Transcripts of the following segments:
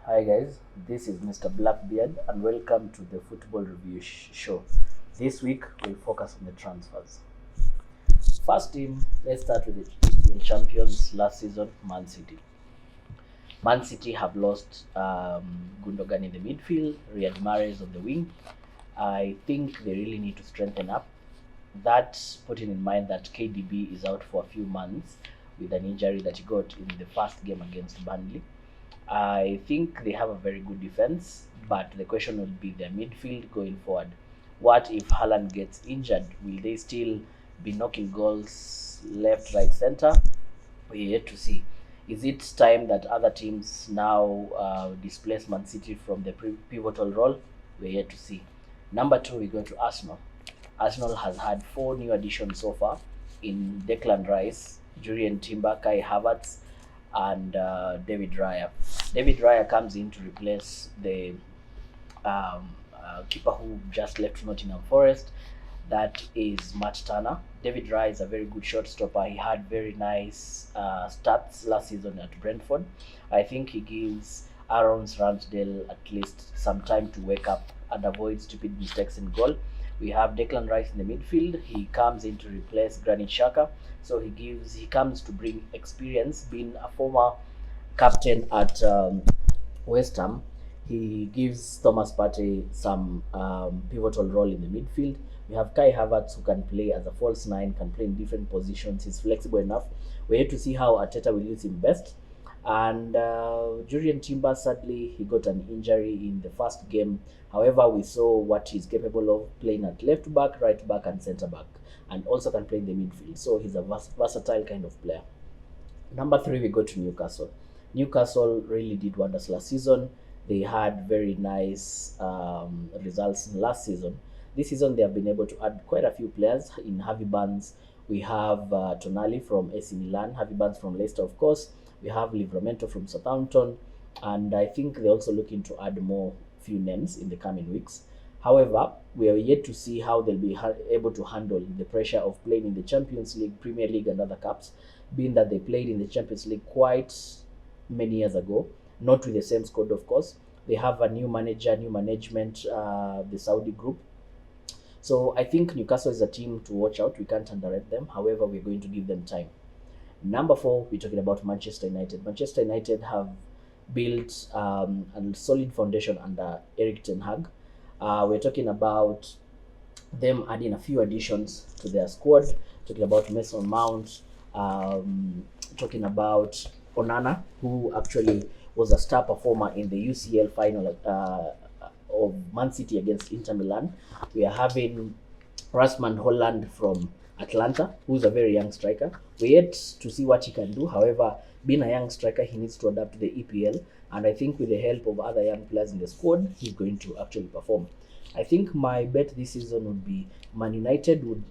Hi guys, this is Mr. Blackbeard and welcome to the Football Review Show. This week we'll focus on the transfers. First team, let's start with the EPL champions last season, Man City. Man City have lost Gundogan in the midfield, Riyad Mahrez on the wing. I think they really need to strengthen up. That putting in mind that KDB is out for a few months with an injury that he got in the first game against Burnley. I think they have a very good defense, but the question will be their midfield going forward. What if Haaland gets injured? Will they still be knocking goals left, right, center? We're yet to see. Is it time that other teams now displace Man City from the pivotal role? We're yet to see. Number two, we go to Arsenal. Arsenal has had four new additions so far in Declan Rice, Jurien Timber, Kai Havertz, and David Raya. David Raya comes in to replace the keeper who just left Nottingham Forest. That is Matt Turner. David Raya is a very good shot stopper. He had very nice stats last season at Brentford. I think he gives Aaron Ramsdale at least some time to wake up and avoid stupid mistakes in goal. We have Declan Rice in the midfield. He comes in to replace Granit Xhaka. So he comes to bring experience, being a former captain at West Ham. He gives Thomas Partey some pivotal role in the midfield. We have Kai Havertz, who can play as a false nine, can play in different positions. He's flexible enough. We're here to see how Arteta will use him best. And Jurien Timber, sadly, he got an injury in the first game. However, we saw what he's capable of playing at left back, right back, and centre back, and also can play in the midfield. So he's a versatile kind of player. Number three, we go to Newcastle. Newcastle really did wonders last season. They had very nice results last season. This season, they have been able to add quite a few players. In Harvey Barnes, we have Tonali from AC Milan, Harvey Barnes from Leicester, of course. We have Livramento from Southampton, and I think they're also looking to add more few names in the coming weeks. However, we are yet to see how they'll be able to handle the pressure of playing in the Champions League, Premier League, and other cups, being that they played in the Champions League quite many years ago, not with the same squad, of course. They have a new manager, new management, the Saudi group. So I think Newcastle is a team to watch out. We can't underrate them. However, we're going to give them time. Number four, we're talking about Manchester United. Manchester United have built a solid foundation under Eric Ten Hag. We're talking about them adding a few additions to their squad, talking about Mason Mount, talking about Onana, who actually was a star performer in the UCL final of Man City against Inter Milan. We are having Rasmus Holland from Atlanta, who's a very young striker. We're yet to see what he can do. However, being a young striker, he needs to adapt to the EPL. And I think with the help of other young players in the squad, he's going to actually perform. I think my bet this season would be Man United would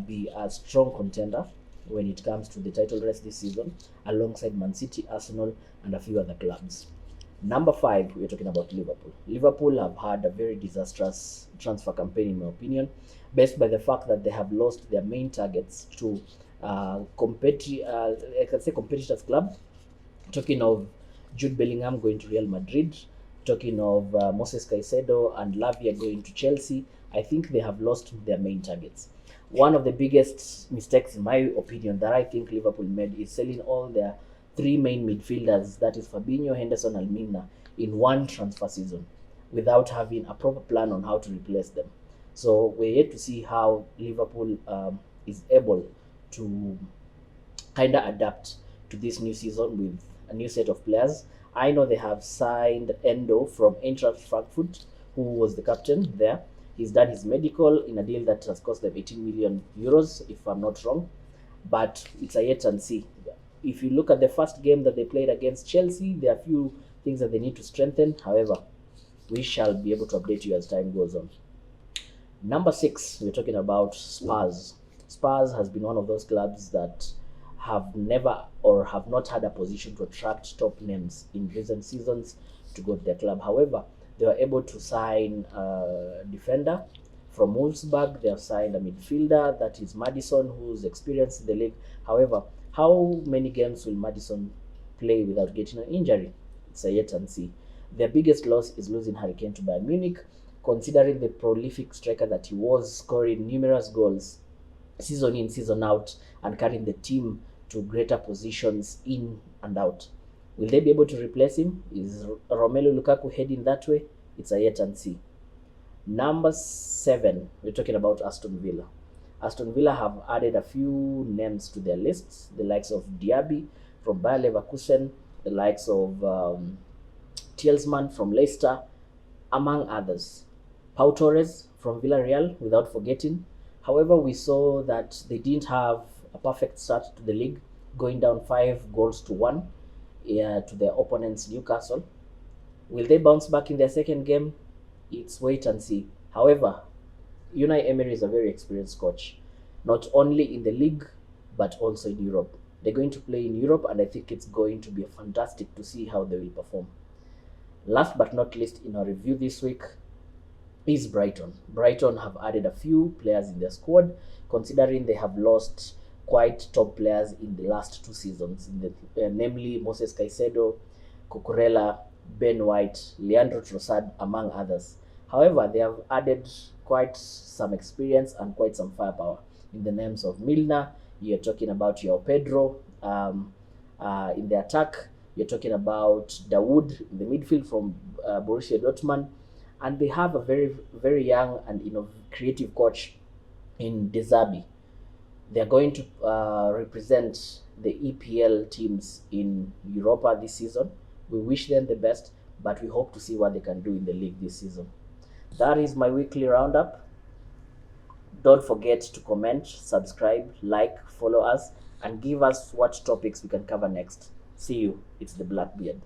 be a strong contender when it comes to the title race this season, alongside Man City, Arsenal, and a few other clubs. Number five, we're talking about Liverpool. Liverpool have had a very disastrous transfer campaign, in my opinion, based by the fact that they have lost their main targets to competitors club. Talking of Jude Bellingham going to Real Madrid, talking of Moses Caicedo and Lavia going to Chelsea, I think they have lost their main targets. One of the biggest mistakes, in my opinion, that I think Liverpool made is selling all their three main midfielders, that is Fabinho, Henderson, and Milner, in one transfer season without having a proper plan on how to replace them. So we're yet to see how Liverpool is able to kind of adapt to this new season with a new set of players. I know they have signed Endo from Eintracht Frankfurt, who was the captain there. He's done his medical in a deal that has cost them 18 million euros, if I'm not wrong. But it's a yet and see. If you look at the first game that they played against Chelsea, there are a few things that they need to strengthen. However, we shall be able to update you as time goes on. Number six, we're talking about Spurs. Spurs has been one of those clubs that have never or have not had a position to attract top names in recent seasons to go to their club. However, they were able to sign a defender from Wolfsburg. They have signed a midfielder, that is Madison, who's experienced in the league. However, how many games will Madison play without getting an injury? It's a yet and see. Their biggest loss is losing Harry Kane to Bayern Munich, considering the prolific striker that he was, scoring numerous goals season in, season out, and carrying the team to greater positions in and out. Will they be able to replace him? Is Romelu Lukaku heading that way? It's a yet and see. Number 7, we're talking about Aston Villa. Aston Villa have added a few names to their lists, the likes of Diaby from Bayer Leverkusen, the likes of Tielemans from Leicester, among others. Pau Torres from Villarreal, without forgetting. However, we saw that they didn't have a perfect start to the league, going down 5-1 to their opponents Newcastle. Will they bounce back in their second game? It's wait and see. However, Unai Emery is a very experienced coach, not only in the league but also in Europe. They're going to play in Europe, and I think it's going to be fantastic to see how they will perform. Last but not least, in our review this week is Brighton. Brighton have added a few players in their squad, considering they have lost quite top players in the last 2 seasons, namely Moses Caicedo, Cucurella, Ben White, Leandro Trossard, among others. However, they have added quite some experience and quite some firepower in the names of Milner. You're talking about your Pedro in the attack. You're talking about Dawood in the midfield from Borussia Dortmund. And they have a very, very young and creative coach in De Zerbi. They're going to represent the EPL teams in Europa this season. We wish them the best, but we hope to see what they can do in the league this season. That is my weekly roundup. Don't forget to comment, subscribe, like, follow us, and give us what topics we can cover next. See you. It's the Blackbeard.